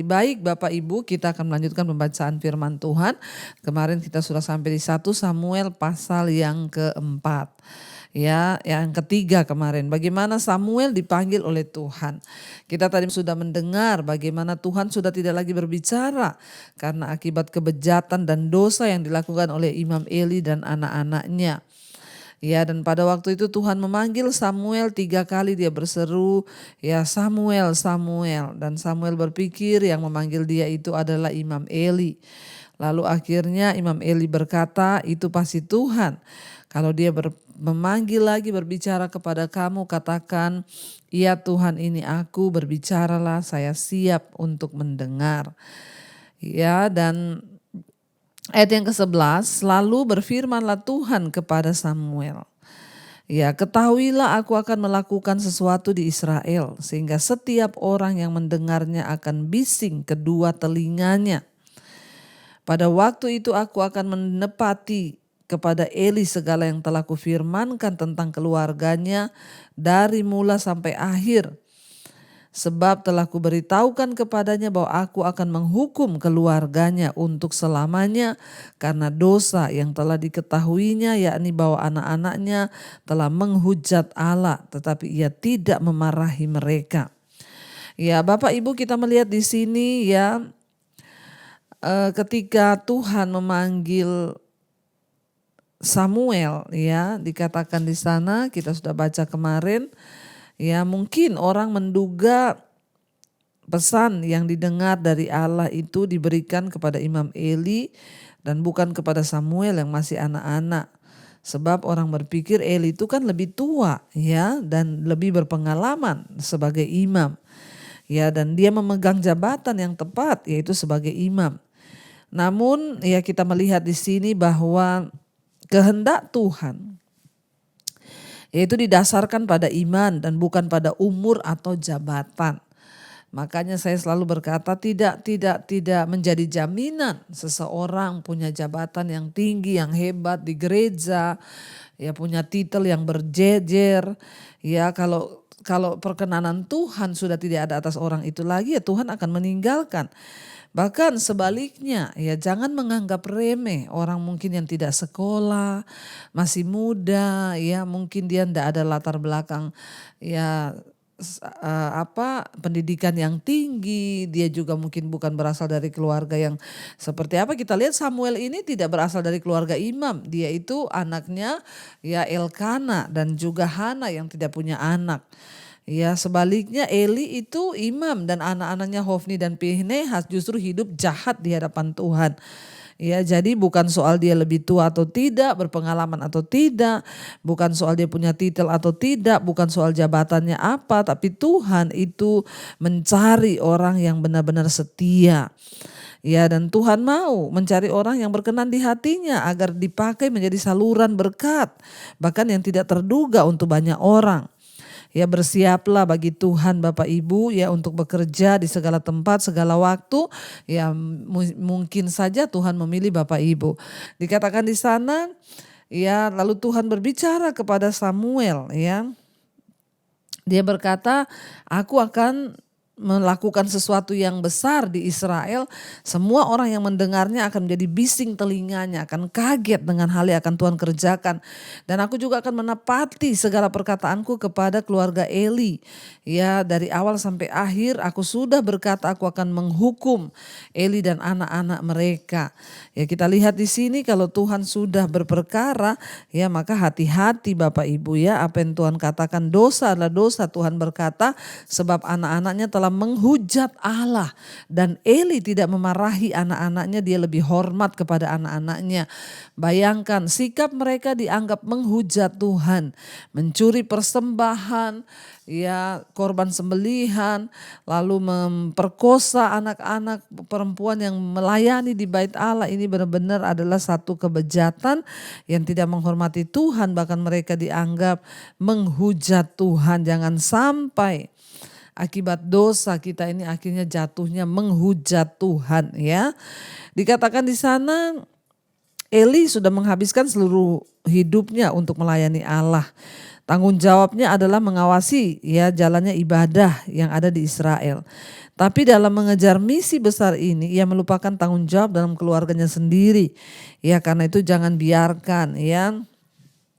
Baik Bapak Ibu, kita akan melanjutkan pembacaan firman Tuhan. Kemarin kita sudah sampai di 1 Samuel pasal yang keempat. Ya, yang ketiga kemarin, bagaimana Samuel dipanggil oleh Tuhan. Kita tadi sudah mendengar bagaimana Tuhan sudah tidak lagi berbicara karena akibat kebejatan dan dosa yang dilakukan oleh Imam Eli dan anak-anaknya. Ya, dan pada waktu itu Tuhan memanggil Samuel 3 kali, dia berseru, ya Samuel, Samuel. Dan Samuel berpikir yang memanggil dia itu adalah Imam Eli. Lalu akhirnya Imam Eli berkata, itu pasti Tuhan. Kalau dia memanggil lagi, berbicara kepada kamu, katakan, iya Tuhan, ini aku, berbicaralah, saya siap untuk mendengar. Ya, dan ayat yang ke-11, lalu berfirmanlah Tuhan kepada Samuel. Ya, ketahuilah aku akan melakukan sesuatu di Israel sehingga setiap orang yang mendengarnya akan bising kedua telinganya. Pada waktu itu aku akan menepati kepada Eli segala yang telah kufirmankan tentang keluarganya dari mula sampai akhir. Sebab telah kuberitahukan kepadanya bahwa aku akan menghukum keluarganya untuk selamanya karena dosa yang telah diketahuinya, yakni bahwa anak-anaknya telah menghujat Allah tetapi ia tidak memarahi mereka. Ya Bapak Ibu, kita melihat di sini ya, ketika Tuhan memanggil Samuel, ya dikatakan di sana, kita sudah baca kemarin. Ya, mungkin orang menduga pesan yang didengar dari Allah itu diberikan kepada Imam Eli dan bukan kepada Samuel yang masih anak-anak. Sebab orang berpikir Eli itu kan lebih tua ya dan lebih berpengalaman sebagai imam. Ya, dan dia memegang jabatan yang tepat yaitu sebagai imam. Namun ya kita melihat di sini bahwa kehendak Tuhan yaitu didasarkan pada iman dan bukan pada umur atau jabatan. Makanya saya selalu berkata tidak menjadi jaminan seseorang punya jabatan yang tinggi, yang hebat di gereja, ya punya titel yang berjejer. Ya kalau perkenanan Tuhan sudah tidak ada atas orang itu lagi, ya Tuhan akan meninggalkan. Bahkan sebaliknya, ya jangan menganggap remeh orang mungkin yang tidak sekolah, masih muda, ya mungkin dia tidak ada latar belakang ya pendidikan yang tinggi, dia juga mungkin bukan berasal dari keluarga yang seperti apa. Kita lihat Samuel ini tidak berasal dari keluarga imam, dia itu anaknya ya Elkana dan juga Hana yang tidak punya anak. Ya sebaliknya Eli itu imam dan anak-anaknya Hofni dan Pinehas justru hidup jahat di hadapan Tuhan. Ya, jadi bukan soal dia lebih tua atau tidak, berpengalaman atau tidak, bukan soal dia punya titel atau tidak, bukan soal jabatannya apa, tapi Tuhan itu mencari orang yang benar-benar setia. Ya, dan Tuhan mau mencari orang yang berkenan di hatinya agar dipakai menjadi saluran berkat, bahkan yang tidak terduga untuk banyak orang. Ya, bersiaplah bagi Tuhan Bapak Ibu ya untuk bekerja di segala tempat, segala waktu. Ya mungkin saja Tuhan memilih Bapak Ibu. Dikatakan di sana ya, lalu Tuhan berbicara kepada Samuel ya. Dia berkata, aku akan melakukan sesuatu yang besar di Israel, semua orang yang mendengarnya akan menjadi bising telinganya, akan kaget dengan hal yang akan Tuhan kerjakan. Dan aku juga akan menepati segala perkataanku kepada keluarga Eli. Ya, dari awal sampai akhir aku sudah berkata aku akan menghukum Eli dan anak-anak mereka. Ya, kita lihat di sini kalau Tuhan sudah berperkara, ya maka hati-hati Bapak Ibu ya, apa yang Tuhan katakan dosa adalah dosa. Tuhan berkata sebab anak-anaknya telah menghujat Allah dan Eli tidak memarahi anak-anaknya, dia lebih hormat kepada anak-anaknya. Bayangkan sikap mereka dianggap menghujat Tuhan, mencuri persembahan, ya korban sembelihan, lalu memperkosa anak-anak perempuan yang melayani di bait Allah. Ini benar-benar adalah satu kebejatan yang tidak menghormati Tuhan, bahkan mereka dianggap menghujat Tuhan. Jangan sampai akibat dosa kita ini akhirnya jatuhnya menghujat Tuhan ya. Dikatakan di sana Eli sudah menghabiskan seluruh hidupnya untuk melayani Allah. Tanggung jawabnya adalah mengawasi ya jalannya ibadah yang ada di Israel. Tapi dalam mengejar misi besar ini ia melupakan tanggung jawab dalam keluarganya sendiri. Ya karena itu jangan biarkan ya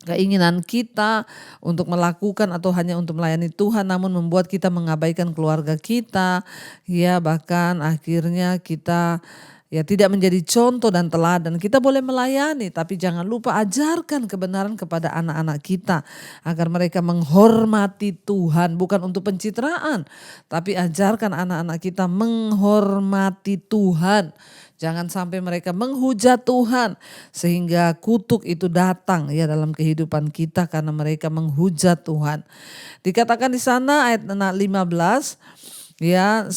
keinginan kita untuk melakukan atau hanya untuk melayani Tuhan namun membuat kita mengabaikan keluarga kita, ya bahkan akhirnya kita ya tidak menjadi contoh dan teladan. Kita boleh melayani tapi jangan lupa ajarkan kebenaran kepada anak-anak kita agar mereka menghormati Tuhan, bukan untuk pencitraan, tapi ajarkan anak-anak kita menghormati Tuhan. Jangan sampai mereka menghujat Tuhan sehingga kutuk itu datang ya dalam kehidupan kita karena mereka menghujat Tuhan. Dikatakan di sana ayat 15 ya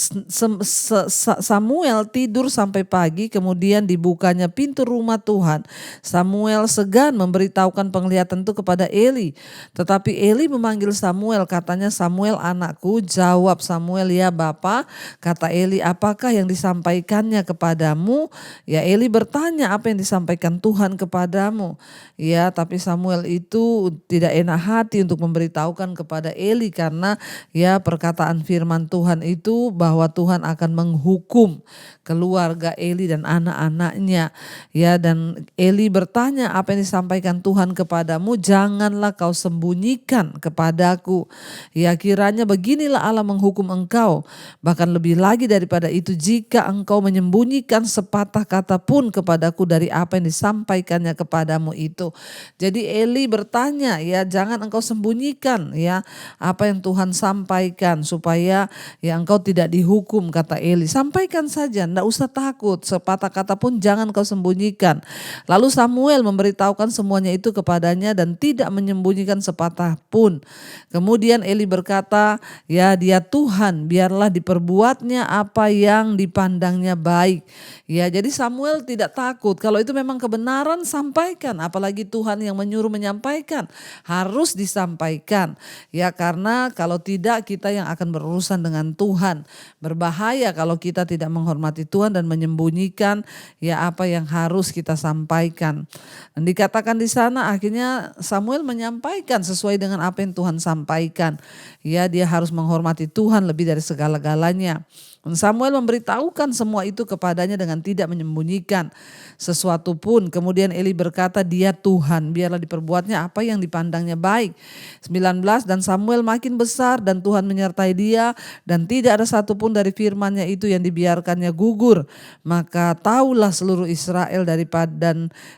Samuel tidur sampai pagi kemudian dibukanya pintu rumah Tuhan. Samuel segan memberitahukan penglihatan itu kepada Eli. Tetapi Eli memanggil Samuel, katanya, "Samuel anakku." Jawab Samuel, "Ya Bapa." Kata Eli, "Apakah yang disampaikannya kepadamu?" Ya Eli bertanya, "Apa yang disampaikan Tuhan kepadamu?" Ya tapi Samuel itu tidak enak hati untuk memberitahukan kepada Eli karena ya perkataan firman Tuhan itu bahwa Tuhan akan menghukum keluarga Eli dan anak-anaknya. Ya dan Eli bertanya, "Apa yang disampaikan Tuhan kepadamu? Janganlah kau sembunyikan kepadaku. Ya kiranya beginilah Allah menghukum engkau. Bahkan lebih lagi daripada itu jika engkau menyembunyikan sepatah kata pun kepadaku dari apa yang disampaikannya kepadamu itu." Jadi Eli bertanya, ya jangan engkau sembunyikan ya apa yang Tuhan sampaikan supaya ya engkau tidak dihukum, kata Eli. Sampaikan saja, enggak usah takut, sepatah kata pun jangan kau sembunyikan. Lalu Samuel memberitahukan semuanya itu kepadanya dan tidak menyembunyikan sepatah pun. Kemudian Eli berkata, ya dia Tuhan, biarlah diperbuatnya apa yang dipandangnya baik. Ya jadi Samuel tidak takut, kalau itu memang kebenaran sampaikan, apalagi Tuhan yang menyuruh menyampaikan, harus disampaikan. Ya karena kalau tidak kita yang akan berurusan dengan Tuhan. Berbahaya kalau kita tidak menghormati Tuhan dan menyembunyikan ya apa yang harus kita sampaikan. Dan dikatakan di sana akhirnya Samuel menyampaikan sesuai dengan apa yang Tuhan sampaikan. Ya dia harus menghormati Tuhan lebih dari segala-galanya. Samuel memberitahukan semua itu kepadanya dengan tidak menyembunyikan sesuatu pun. Kemudian Eli berkata, dia Tuhan, biarlah diperbuatnya apa yang dipandangnya baik. 19, dan Samuel makin besar dan Tuhan menyertai dia dan tidak ada satupun dari firman-Nya itu yang dibiarkannya gugur. Maka taulah seluruh Israel daripada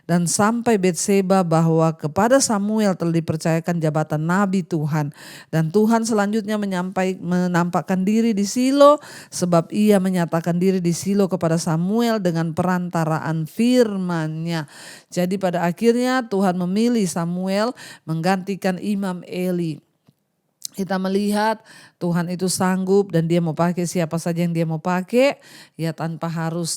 dan sampai Betseba bahwa kepada Samuel telah dipercayakan jabatan nabi Tuhan. Dan Tuhan selanjutnya menampakkan diri di Silo sebab ia menyatakan diri di Silo kepada Samuel dengan perantaraan firman-Nya. Jadi pada akhirnya Tuhan memilih Samuel menggantikan Imam Eli. Kita melihat Tuhan itu sanggup dan dia mau pakai siapa saja yang dia mau pakai ya tanpa harus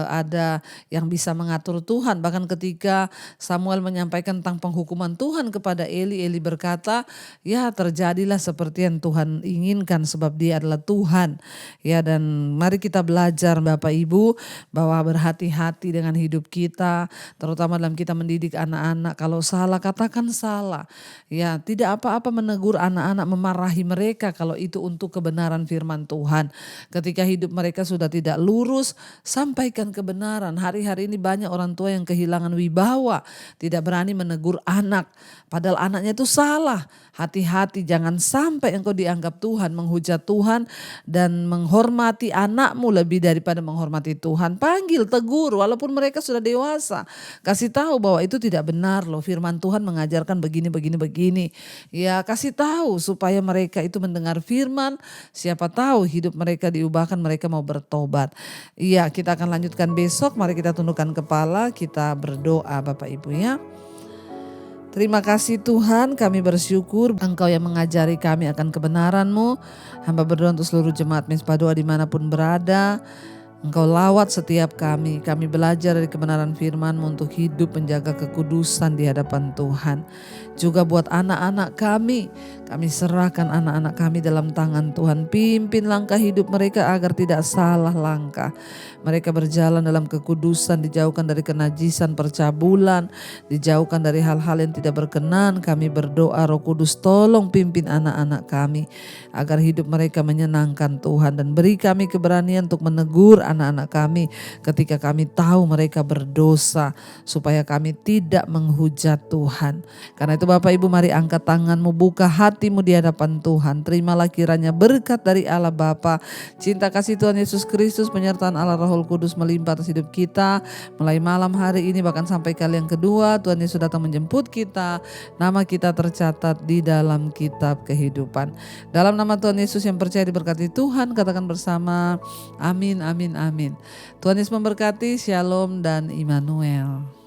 ada yang bisa mengatur Tuhan. Bahkan ketika Samuel menyampaikan tentang penghukuman Tuhan kepada Eli, Eli berkata ya terjadilah seperti yang Tuhan inginkan sebab dia adalah Tuhan. Ya dan mari kita belajar Bapak Ibu bahwa berhati-hati dengan hidup kita, terutama dalam kita mendidik anak-anak. Kalau salah katakan salah. Ya tidak apa-apa menegur anak-anak, memarahi mereka kalau itu untuk kebenaran firman Tuhan. Ketika hidup mereka sudah tidak lurus, sampaikan kebenaran. Hari-hari ini banyak orang tua yang kehilangan wibawa, tidak berani menegur anak. Padahal anaknya itu salah. Hati-hati jangan sampai engkau dianggap Tuhan, menghujat Tuhan dan menghormati anakmu lebih daripada menghormati Tuhan. Panggil, tegur walaupun mereka sudah dewasa. Kasih tahu bahwa itu tidak benar loh. Firman Tuhan mengajarkan begini. Ya kasih tahu supaya mereka itu mendengar firman. Siapa tahu hidup mereka diubahkan, mereka mau bertobat. Iya kita akan lanjutkan besok. Mari kita tundukkan kepala, kita berdoa Bapak Ibu ya. Terima kasih Tuhan, kami bersyukur Engkau yang mengajari kami akan kebenaran-Mu. Hamba berdoa untuk seluruh jemaat Mezbah Doa dimanapun berada. Engkau lawat setiap kami belajar dari kebenaran firman-Mu untuk hidup menjaga kekudusan di hadapan Tuhan. Juga buat anak-anak kami serahkan anak-anak kami dalam tangan Tuhan. Pimpin langkah hidup mereka agar tidak salah langkah. Mereka berjalan dalam kekudusan, dijauhkan dari kenajisan, percabulan, dijauhkan dari hal-hal yang tidak berkenan. Kami berdoa Roh Kudus tolong pimpin anak-anak kami agar hidup mereka menyenangkan Tuhan, dan beri kami keberanian untuk menegur anak-anak kami ketika kami tahu mereka berdosa, supaya kami tidak menghujat Tuhan. Karena itu Bapak Ibu, mari angkat tanganmu, buka hatimu di hadapan Tuhan. Terimalah kiranya berkat dari Allah Bapa, cinta kasih Tuhan Yesus Kristus, penyertaan Allah Roh Kudus melimpah atas hidup kita mulai malam hari ini bahkan sampai kali yang kedua Tuhan Yesus datang menjemput kita. Nama kita tercatat di dalam kitab kehidupan. Dalam nama Tuhan Yesus yang percaya diberkati Tuhan, katakan bersama, amin, amin, amin. Tuhan Yesus memberkati, shalom dan Immanuel.